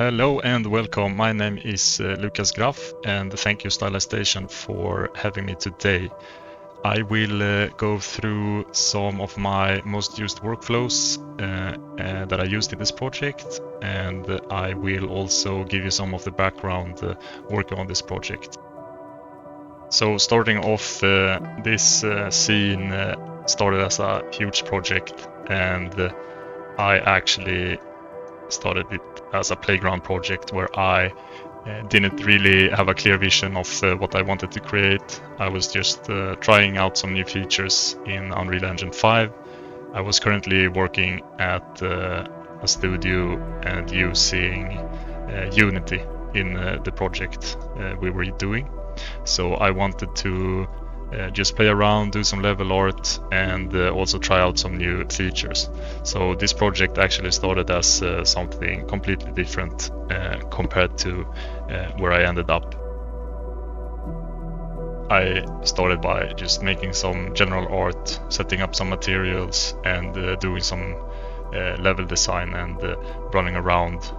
Hello and welcome. My name is Lucas Graff, and thank you Stylistation for having me today. I will go through some of my most used workflows that I used in this project, and I will also give you some of the background working on this project. So starting off, this scene started as a huge project, and I actually started it as a playground project where I didn't really have a clear vision of what I wanted to create. I was just trying out some new features in Unreal Engine 5. I was currently working at a studio and using Unity in the project we were doing. So I wanted to just play around, do some level art, and also try out some new features. So this project actually started as something completely different compared to where I ended up. I started by just making some general art, setting up some materials, and doing some level design and running around,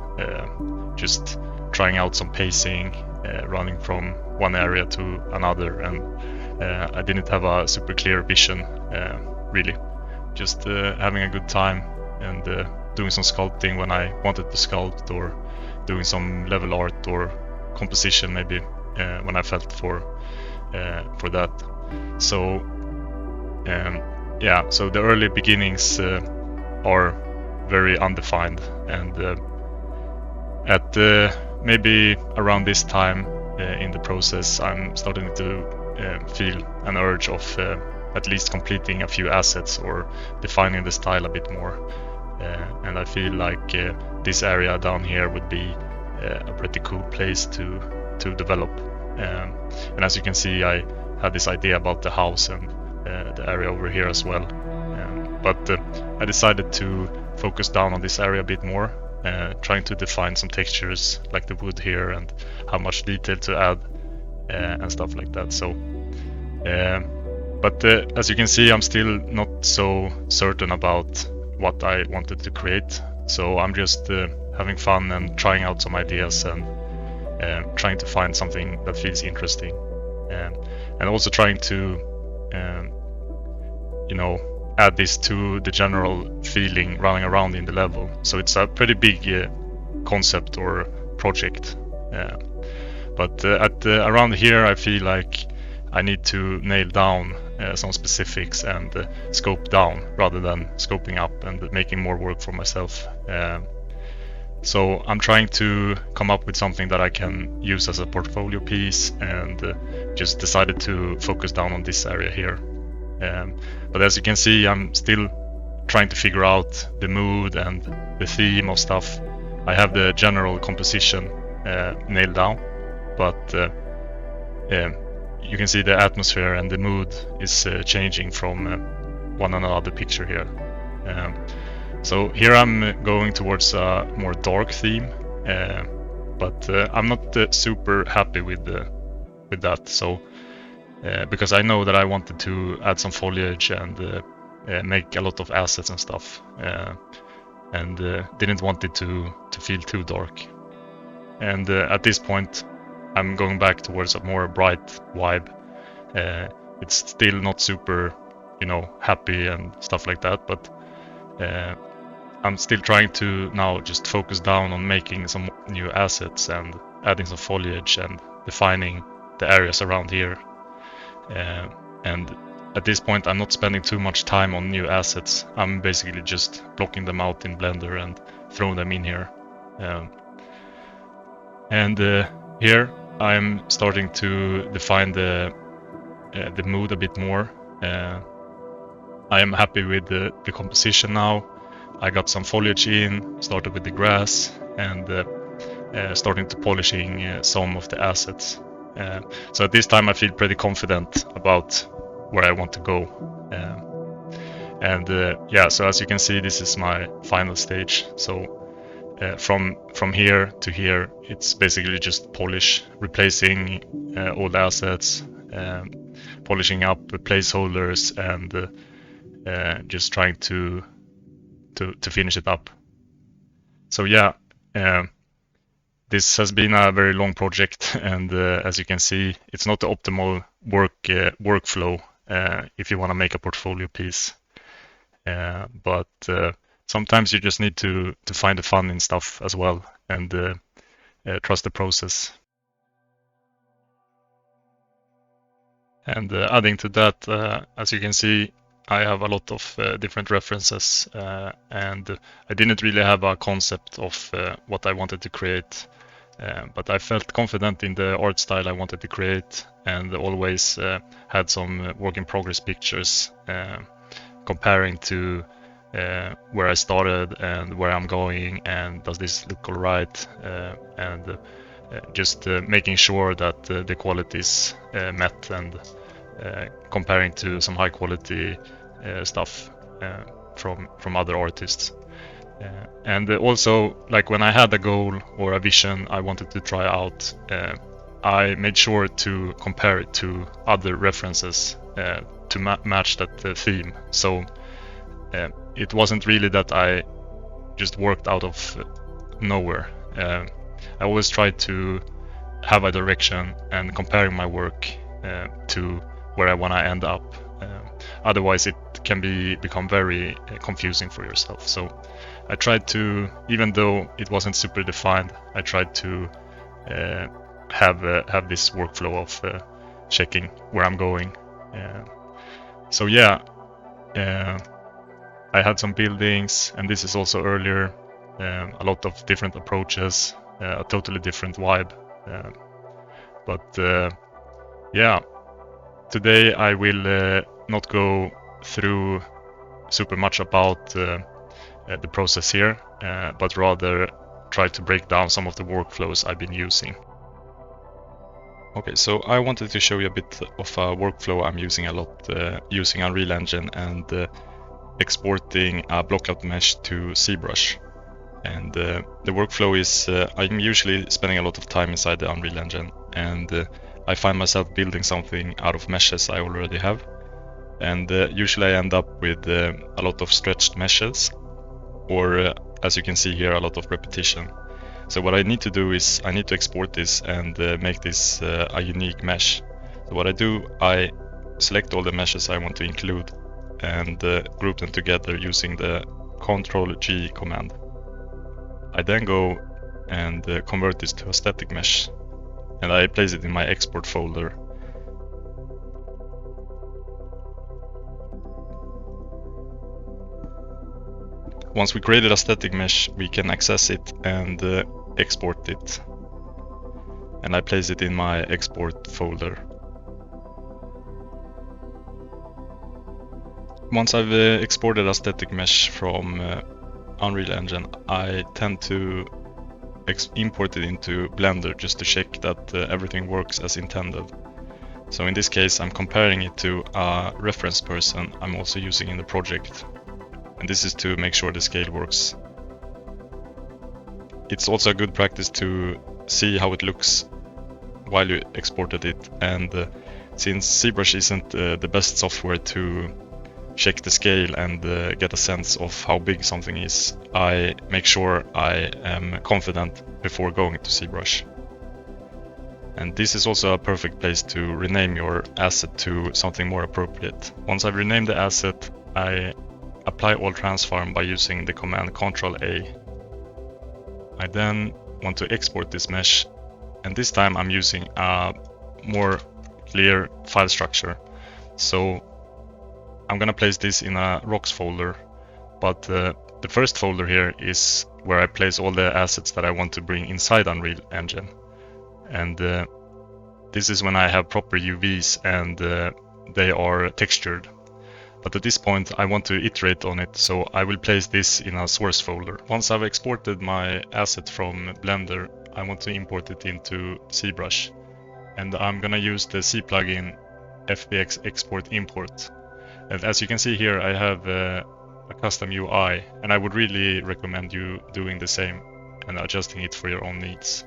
just trying out some pacing, running from one area to another, and I didn't have a super clear vision, really. Just having a good time and doing some sculpting when I wanted to sculpt, or doing some level art or composition maybe when I felt for that. So yeah, so the early beginnings are very undefined, and at maybe around this time in the process, I'm starting to feel an urge of at least completing a few assets or defining the style a bit more. And I feel like this area down here would be a pretty cool place to develop. And as you can see, I had this idea about the house and the area over here as well. But I decided to focus down on this area a bit more, trying to define some textures like the wood here and how much detail to add and stuff like that. So, but as you can see, I'm still not so certain about what I wanted to create. So I'm just having fun and trying out some ideas and trying to find something that feels interesting, and also trying to, you know, add this to the general feeling running around in the level. So it's a pretty big concept or project. But at around here, I feel like I need to nail down some specifics and scope down rather than scoping up and making more work for myself. So I'm trying to come up with something that I can use as a portfolio piece, and just decided to focus down on this area here. But as you can see, I'm still trying to figure out the mood and the theme of stuff. I have the general composition nailed down, but you can see the atmosphere and the mood is changing from one another picture here. So here I'm going towards a more dark theme, but I'm not super happy with that. So because I know that I wanted to add some foliage and make a lot of assets and stuff, and didn't want it to feel too dark. And at this point, I'm going back towards a more bright vibe. It's still not super, happy and stuff like that, but I'm still trying to now just focus down on making some new assets and adding some foliage and defining the areas around here. And at this point, I'm not spending too much time on new assets. I'm basically just blocking them out in Blender and throwing them in here. And here I'm starting to define the mood a bit more. I am happy with the composition now. I got some foliage in, started with the grass, and starting to polishing some of the assets. So at this time I feel pretty confident about where I want to go. And yeah, so as you can see, this is my final stage. So from here to here, it's basically just polish, replacing old assets, polishing up placeholders, and just trying to finish it up. So yeah, This has been a very long project, and as you can see, it's not the optimal workflow if you want to make a portfolio piece. But sometimes you just need to find the fun in stuff as well, and trust the process. And adding to that, as you can see, I have a lot of different references, and I didn't really have a concept of what I wanted to create, but I felt confident in the art style I wanted to create, and always had some work in progress pictures comparing to where I started and where I'm going, and does this look all right, and just making sure that the quality is met, and comparing to some high quality stuff from other artists. And also, like when I had a goal or a vision I wanted to try out, I made sure to compare it to other references to match that theme. So it wasn't really that I just worked out of nowhere. I always tried to have a direction and comparing my work to where I want to end up. Otherwise, it can become very confusing for yourself. So I tried to, even though it wasn't super defined, I tried to have this workflow of checking where I'm going. So yeah, I had some buildings, and this is also earlier, a lot of different approaches, a totally different vibe. But yeah, today I will not go through super much about the process here, but rather try to break down some of the workflows I've been using. Okay, so I wanted to show you a bit of a workflow I'm using a lot, using Unreal Engine and exporting a blockout mesh to ZBrush. And the workflow is, I'm usually spending a lot of time inside the Unreal Engine, and I find myself building something out of meshes I already have. And usually I end up with a lot of stretched meshes, or as you can see here, a lot of repetition. So what I need to do is I need to export this and make this a unique mesh. So what I do, I select all the meshes I want to include and group them together using the Ctrl-G command. I then go and convert this to a static mesh, and I place it in my export folder. Once we created a static mesh, we can access it and export it. And I place it in my export folder. Once I've exported a static mesh from Unreal Engine, I tend to import it into Blender just to check that everything works as intended. So in this case, I'm comparing it to a reference person I'm also using in the project. And this is to make sure the scale works. It's also a good practice to see how it looks while you exported it. And since ZBrush isn't the best software to check the scale and get a sense of how big something is, I make sure I am confident before going to ZBrush. And this is also a perfect place to rename your asset to something more appropriate. Once I've renamed the asset, I apply all transform by using the command Ctrl-A. I then want to export this mesh, and this time I'm using a more clear file structure. So I'm gonna place this in a rocks folder, but the first folder here is where I place all the assets that I want to bring inside Unreal Engine. And this is when I have proper UVs and they are textured. But at this point I want to iterate on it, so I will place this in a source folder. Once I've exported my asset from Blender, I want to import it into ZBrush. And I'm gonna use the C plugin FBX Export Import. And as you can see here, I have a custom UI, and I would really recommend you doing the same and adjusting it for your own needs.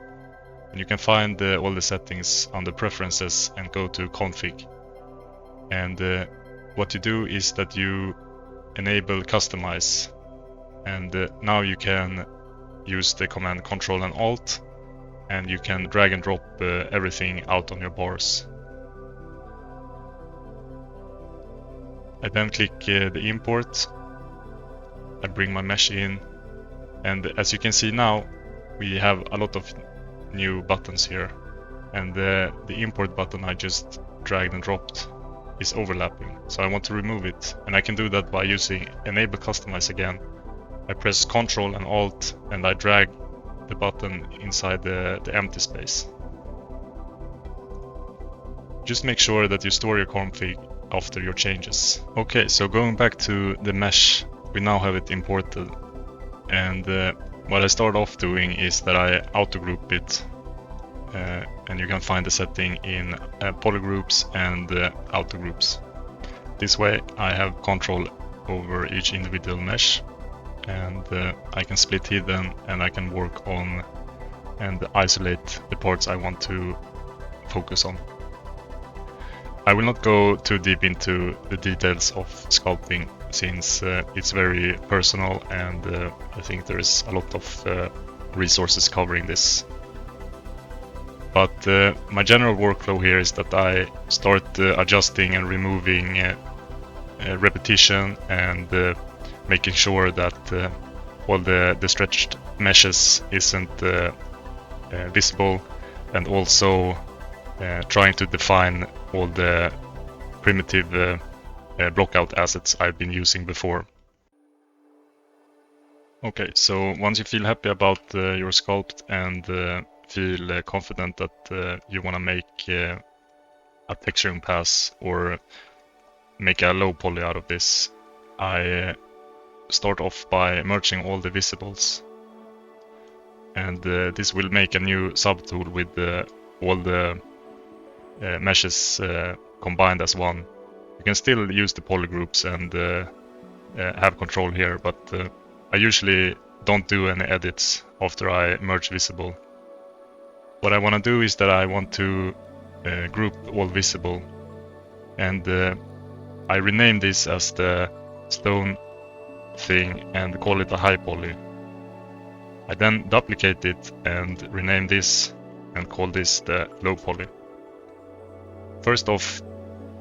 And you can find all the settings under Preferences and go to Config. And what you do is that you enable Customize, and now you can use the command Ctrl and Alt and you can drag and drop everything out on your bars. I then click the import. I bring my mesh in, and as you can see now, we have a lot of new buttons here, and the import button I just dragged and dropped is overlapping, so I want to remove it, and I can do that by using enable customize again. I press Ctrl and Alt and I drag the button inside the empty space. Just make sure that you store your config after your changes. Okay, so going back to the mesh, we now have it imported, and what I start off doing is that I auto group it, and you can find the setting in polygroups and auto groups. This way I have control over each individual mesh, and I can split hidden, and I can work on and isolate the parts I want to focus on. I will not go too deep into the details of sculpting, since it's very personal, and I think there is a lot of resources covering this. But my general workflow here is that I start adjusting and removing repetition, and making sure that all the stretched meshes isn't visible, and also trying to define all the primitive blockout assets I've been using before. Okay, so once you feel happy about your sculpt and feel confident that you want to make a texturing pass or make a low poly out of this, I start off by merging all the visibles, and this will make a new subtool with all the meshes combined as one. You can still use the polygroups and have control here, but I usually don't do any edits after I merge visible. What I want to do is that I want to group all visible, and I rename this as the stone thing and call it a high poly. I then duplicate it and rename this and call this the low poly. First off,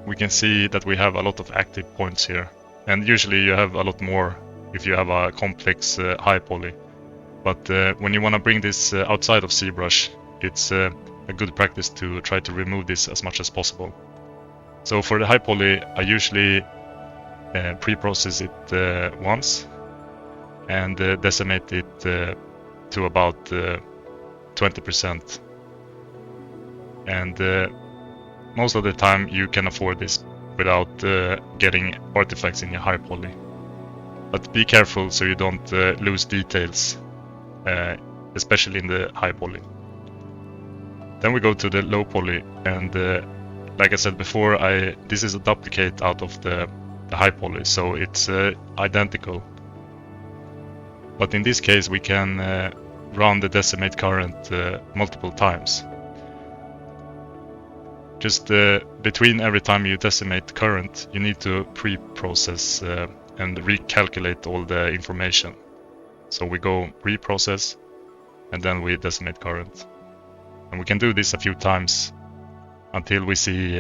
we can see that we have a lot of active points here, and usually you have a lot more if you have a complex high poly. But when you want to bring this outside of ZBrush, it's a good practice to try to remove this as much as possible. So for the high poly, I usually pre-process it once and decimate it to about 20%. And most of the time you can afford this without getting artifacts in your high poly. But be careful so you don't lose details, especially in the high poly. Then we go to the low poly, and like I said before, this is a duplicate out of the high poly, so it's identical. But in this case we can run the decimate current multiple times. Just between every time you decimate current, you need to pre-process and recalculate all the information. So we go pre-process and then we decimate current. And we can do this a few times until we see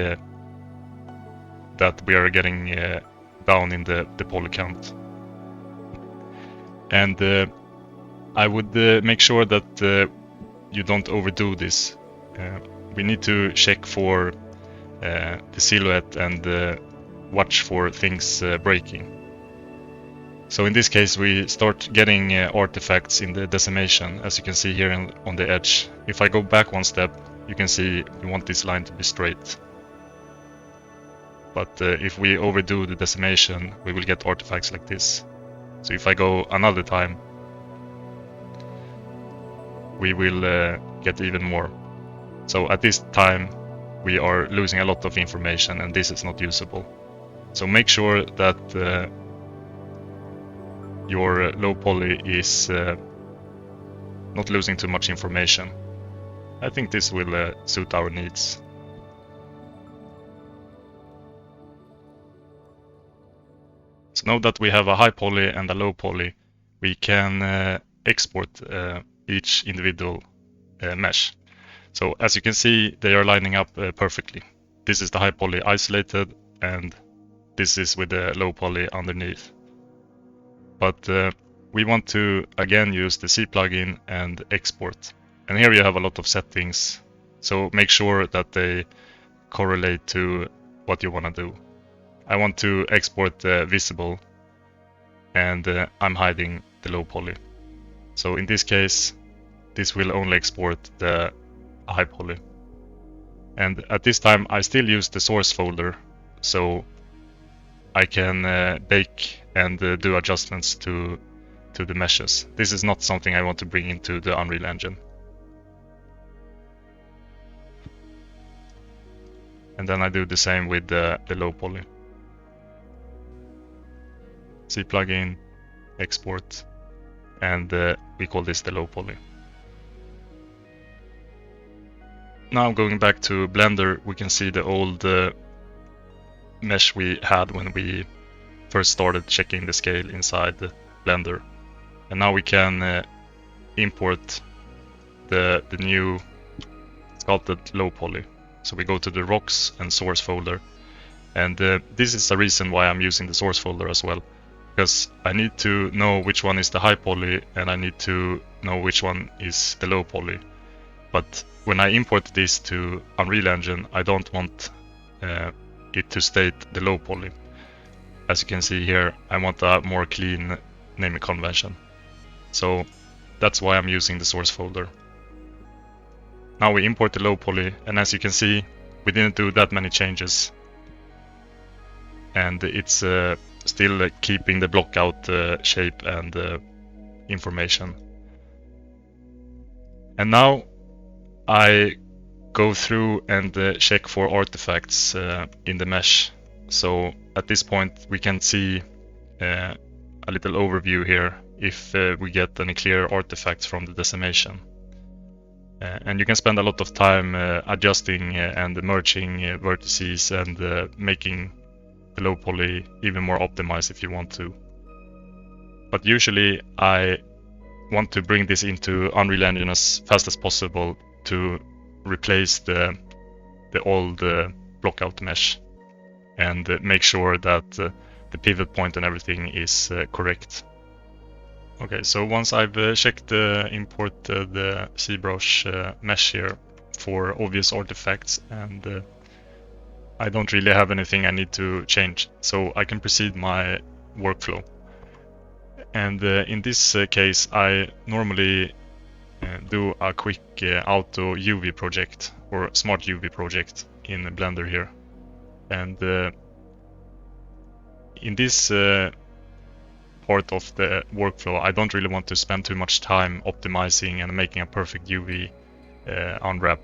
that we are getting down in the poly count. And I would make sure that you don't overdo this. We need to check for the silhouette and watch for things breaking. So in this case we start getting artifacts in the decimation, as you can see here on the edge. If I go back one step, you can see we want this line to be straight. But if we overdo the decimation, we will get artifacts like this. So if I go another time, we will get even more. So at this time we are losing a lot of information, and this is not usable. So make sure that your low poly is not losing too much information. I think this will suit our needs. So now that we have a high poly and a low poly, we can export each individual mesh. So as you can see, they are lining up perfectly. This is the high poly isolated, and this is with the low poly underneath. But we want to again use the C plugin and export. And here you have a lot of settings, so make sure that they correlate to what you want to do. I want to export visible, and I'm hiding the low poly. So in this case, this will only export the high poly. And at this time, I still use the source folder, so I can bake and do adjustments to the meshes. This is not something I want to bring into the Unreal Engine. And then I do the same with the low poly. C plugin, export, and we call this the low poly. Now going back to Blender, we can see the old mesh we had when we first started checking the scale inside the Blender. And now we can import the new sculpted low poly. So we go to the rocks and source folder. And this is the reason why I'm using the source folder as well, because I need to know which one is the high poly and I need to know which one is the low poly. But when I import this to Unreal Engine, I don't want it to state the low poly. As you can see here, I want a more clean naming convention. So that's why I'm using the source folder. Now we import the low poly, and as you can see, we didn't do that many changes. And it's still keeping the block out shape and information. And now I go through and check for artifacts in the mesh. So at this point we can see a little overview here if we get any clear artifacts from the decimation. And you can spend a lot of time adjusting and merging vertices and making the low poly even more optimized if you want to. But usually I want to bring this into Unreal Engine as fast as possible to replace the old blockout mesh and make sure that the pivot point and everything is correct. Okay, so once I've checked the imported the ZBrush mesh here for obvious artifacts, and I don't really have anything I need to change, so I can proceed my workflow. And in this case, I normally do a quick auto UV project or smart UV project in Blender here. And in this part of the workflow, I don't really want to spend too much time optimizing and making a perfect UV unwrap,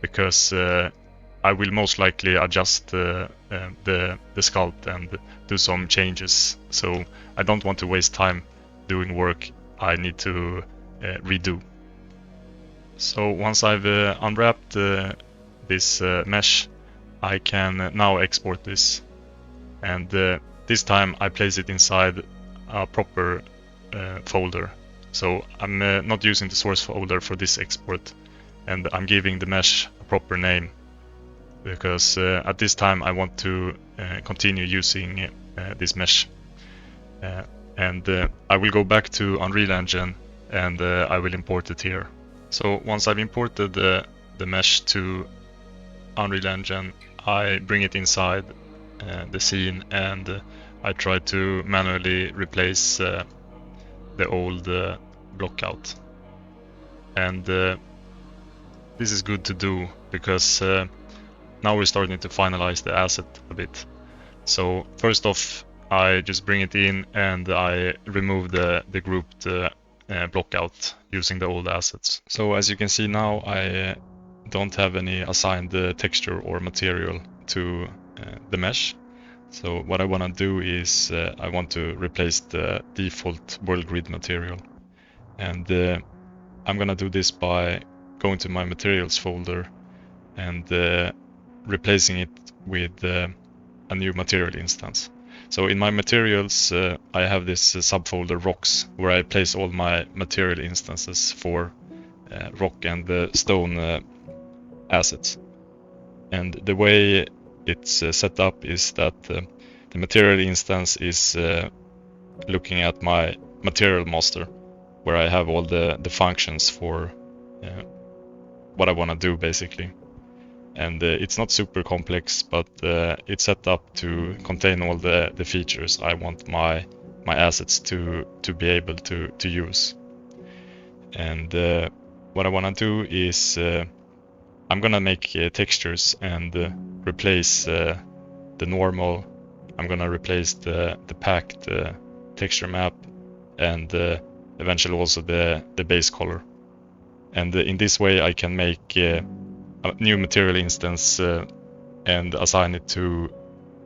because I will most likely adjust the sculpt and do some changes. So I don't want to waste time doing work I need to redo. So once I've unwrapped this mesh, I can now export this, and this time I place it inside a proper folder. So I'm not using the source folder for this export, and I'm giving the mesh a proper name, because at this time I want to continue using this mesh. And I will go back to Unreal Engine and I will import it here. So once I've imported the mesh to Unreal Engine, I bring it inside the scene and I try to manually replace the old blockout. And this is good to do, because now we're starting to finalize the asset a bit. So first off, I just bring it in and I remove the grouped blockout using the old assets. So as you can see now, I don't have any assigned texture or material to the mesh. So what I want to do is I want to replace the default world grid material. And I'm going to do this by going to my materials folder and replacing it with a new material instance. So in my materials, I have this subfolder rocks, where I place all my material instances for rock and the stone assets. And the way it's set up is that the material instance is looking at my material master, where I have all the functions for what I want to do basically. And it's not super complex, but it's set up to contain all the features I want my assets to be able to use. And what I want to do is I'm gonna make textures and replace the normal. I'm gonna replace the packed texture map and eventually also the base color. And in this way I can make a new material instance and assign it to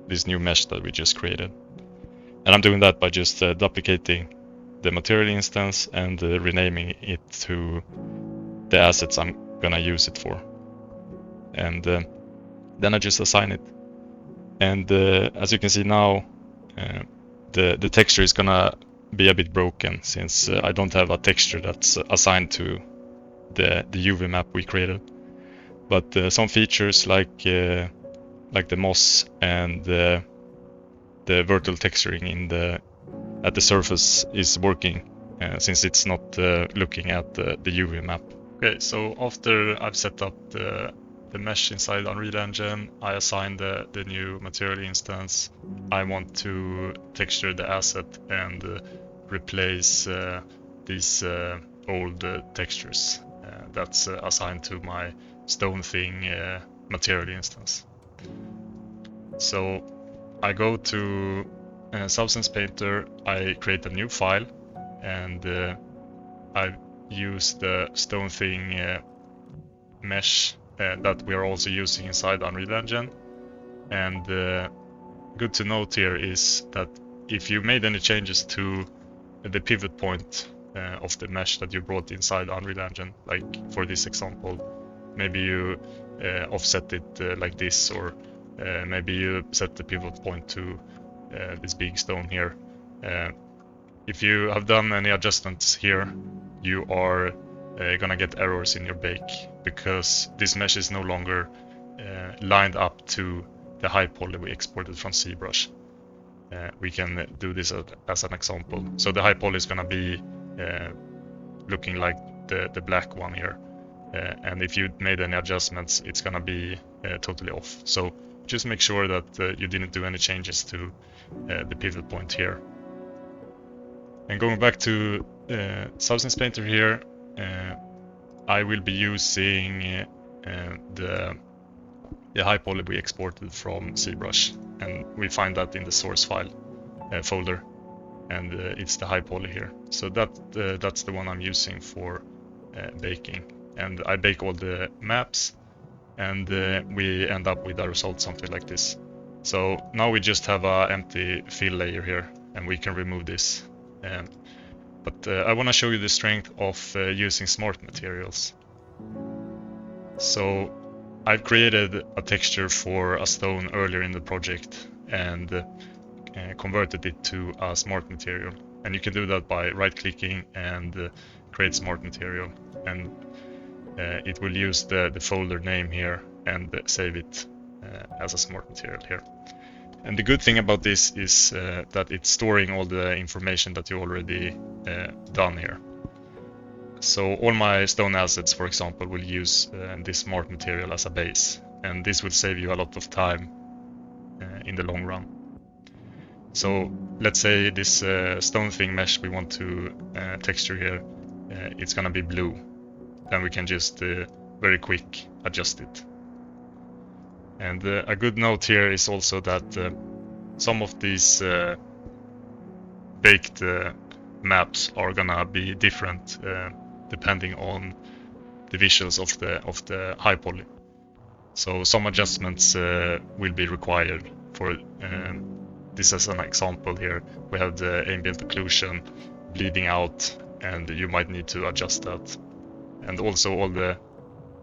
this new mesh that we just created. And I'm doing that by just duplicating the material instance and renaming it to the assets I'm gonna use it for. And then I just assign it. And as you can see now, the texture is gonna be a bit broken since I don't have a texture that's assigned to the UV map we created. But some features like the moss and the vertical texturing at the surface is working since it's not looking at the UV map. Okay, so after I've set up the mesh inside Unreal Engine, I assign the new material instance. I want to texture the asset and replace these old textures that's assigned to my stone thing material instance. So I go to Substance Painter, I create a new file, and I use the stone thing mesh that we are also using inside Unreal Engine. And good to note here is that if you made any changes to the pivot point of the mesh that you brought inside Unreal Engine, like for this example, maybe you offset it like this, or maybe you set the pivot point to this big stone here. If you have done any adjustments here, you are gonna get errors in your bake because this mesh is no longer lined up to the high poly we exported from ZBrush. We can do this as an example. So the high poly is gonna be looking like the black one here. And if you made any adjustments, it's gonna be totally off. So just make sure that you didn't do any changes to the pivot point here. And going back to Substance Painter here, I will be using the high poly we exported from ZBrush, and we find that in the source file folder, and it's the high poly here. So that's the one I'm using for baking, and I bake all the maps, and we end up with a result something like this. So now we just have an empty fill layer here, and we can remove this. But I want to show you the strength of using smart materials. So I've created a texture for a stone earlier in the project and converted it to a smart material. And you can do that by right-clicking and create smart material. And it will use the folder name here and save it as a smart material here. And the good thing about this is that it's storing all the information that you already done here. So all my stone assets, for example, will use this smart material as a base, and this will save you a lot of time in the long run. So let's say this stone thing mesh we want to texture here, it's gonna be blue. Then we can just very quick adjust it. And a good note here is also that some of these baked maps are gonna be different depending on the visuals of the high poly. So some adjustments will be required for this as an example here. We have the ambient occlusion bleeding out, and you might need to adjust that. And also all the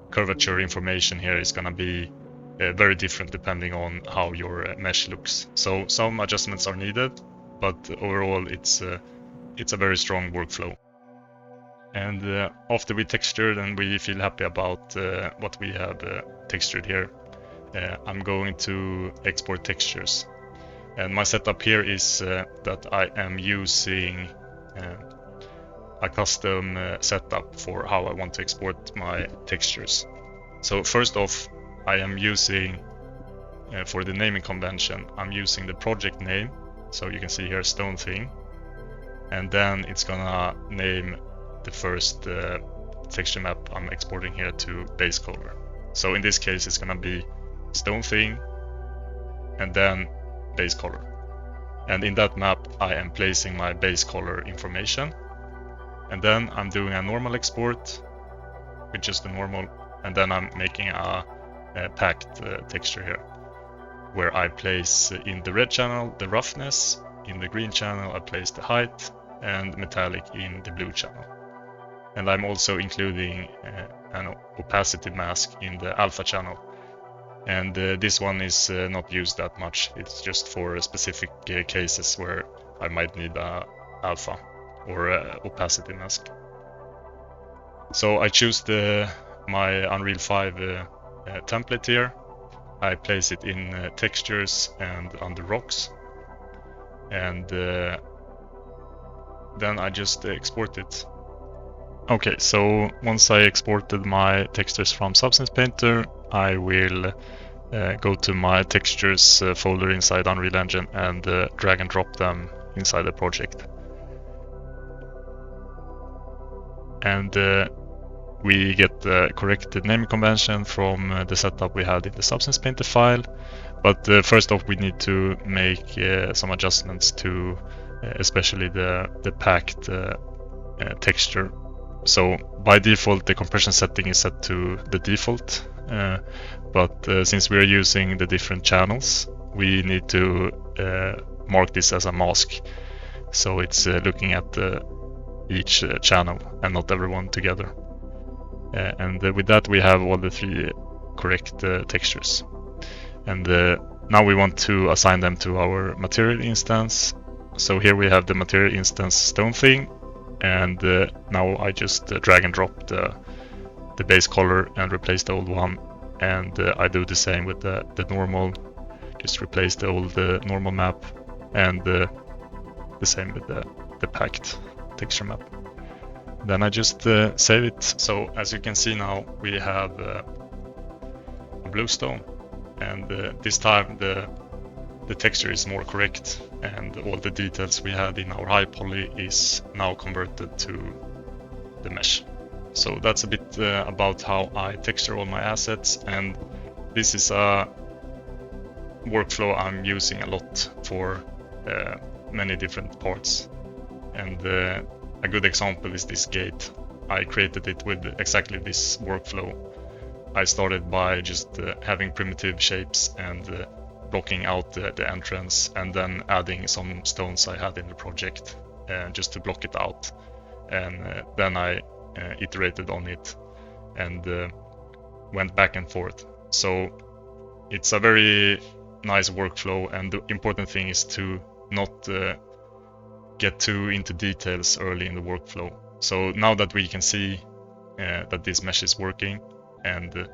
curvature information here is gonna be very different depending on how your mesh looks. So some adjustments are needed, but overall it's a very strong workflow. And after we textured and we feel happy about what we have textured here, I'm going to export textures. And my setup here is that I am using a custom setup for how I want to export my textures. So first off, I am using, for the naming convention, I'm using the project name. So you can see here Stone Thing. And then it's gonna name the first texture map I'm exporting here to base color. So in this case, it's gonna be Stone Thing and then base color. And in that map, I am placing my base color information. And then I'm doing a normal export with just the normal. And then I'm making a packed texture here, where I place in the red channel the roughness, in the green channel I place the height, and metallic in the blue channel. And I'm also including an opacity mask in the alpha channel. And this one is not used that much. It's just for specific cases where I might need a alpha or opacity mask. So I choose my Unreal 5 template here. I place it in textures and under rocks. And then I just export it. Okay, so once I exported my textures from Substance Painter, I will go to my textures folder inside Unreal Engine and drag and drop them inside the project. And we get the corrected naming convention from the setup we had in the Substance Painter file. But first off, we need to make some adjustments to especially the packed texture. So by default, the compression setting is set to the default. But since we are using the different channels, we need to mark this as a mask. So it's looking at each channel and not everyone together. And with that, we have all the three correct textures. And now we want to assign them to our material instance. So here we have the material instance Stone Thing. And now I just drag and drop the base color and replace the old one. And I do the same with the normal, just replace the old normal map, and the same with the packed texture map. Then I just save it. So as you can see now, we have a blue stone, and this time the texture is more correct, and all the details we had in our high poly is now converted to the mesh. So that's a bit about how I texture all my assets, and this is a workflow I'm using a lot for many different parts. And a good example is this gate. I created it with exactly this workflow. I started by just having primitive shapes and blocking out the entrance, and then adding some stones I had in the project just to block it out. And then I iterated on it and went back and forth. So it's a very nice workflow, and the important thing is to not get too into details early in the workflow. So now that we can see that this mesh is working and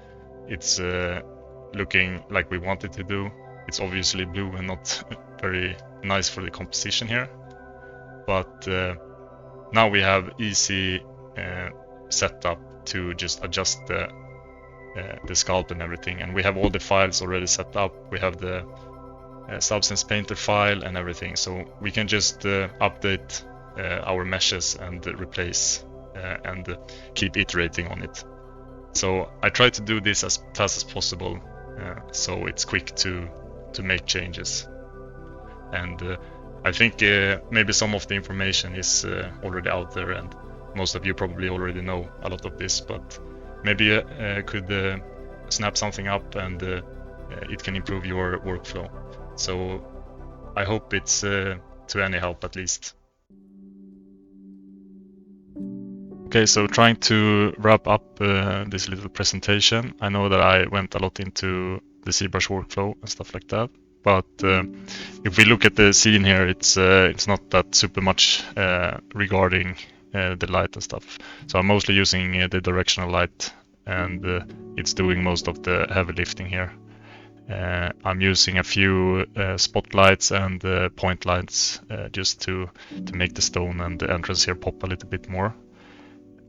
it's looking like we want it to do, it's obviously blue and not very nice for the composition here. But now we have easy setup to just adjust the sculpt and everything, and we have all the files already set up. We have the Substance Painter file and everything, so we can just update our meshes and replace and keep iterating on it. So I try to do this as fast as possible, so it's quick to make changes. And I think maybe some of the information is already out there, and most of you probably already know a lot of this, but maybe you could snap something up and it can improve your workflow. So I hope it's to any help at least. Okay, so trying to wrap up this little presentation. I know that I went a lot into the ZBrush workflow and stuff like that, but if we look at the scene here, it's not that super much regarding the light and stuff. So I'm mostly using the directional light, and it's doing most of the heavy lifting here. I'm using a few spotlights and point lights just to make the stone and the entrance here pop a little bit more.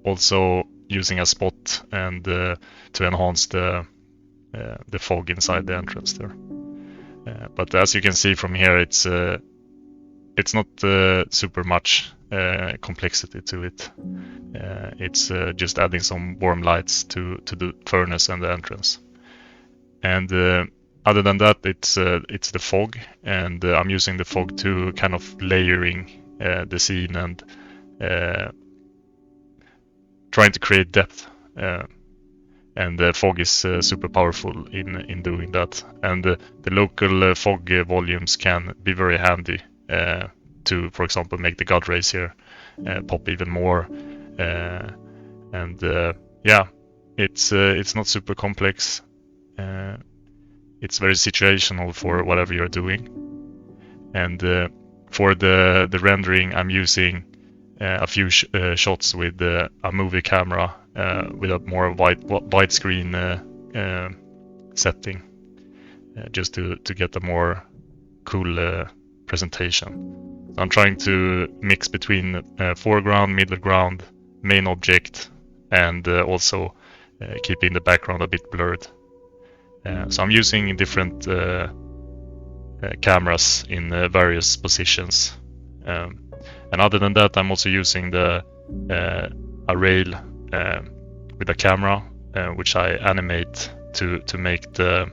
Also using a spot and to enhance the fog inside the entrance there. But as you can see from here, it's not super much complexity to it. It's just adding some warm lights to the furnace and the entrance. And other than that, it's the fog, and I'm using the fog to kind of layering the scene and trying to create depth. And the fog is super powerful in doing that. And the local fog volumes can be very handy to, for example, make the God rays here pop even more. Yeah, it's not super complex. It's very situational for whatever you're doing. And for the rendering, I'm using a few shots with a movie camera with a more widescreen setting, just to get a more cool presentation. So I'm trying to mix between foreground, middle ground, main object, and also keeping the background a bit blurred. So I'm using different cameras in various positions. And other than that, I'm also using a rail with a camera, which I animate to make the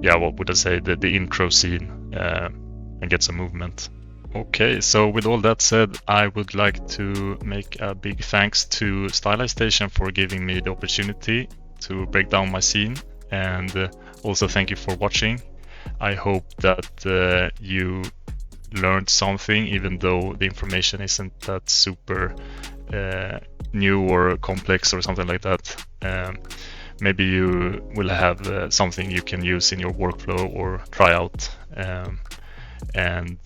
what would I say, the intro scene and get some movement. Okay, so with all that said, I would like to make a big thanks to Stylize Station for giving me the opportunity to break down my scene, and also thank you for watching. I hope that you learned something, even though the information isn't that super new or complex or something like that. Maybe you will have something you can use in your workflow or try out. And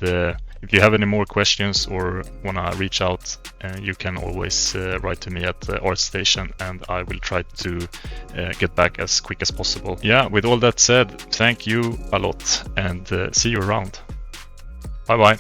if you have any more questions or want to reach out, you can always write to me at ArtStation, and I will try to get back as quick as possible. Yeah, with all that said, thank you a lot, and see you around. Bye bye.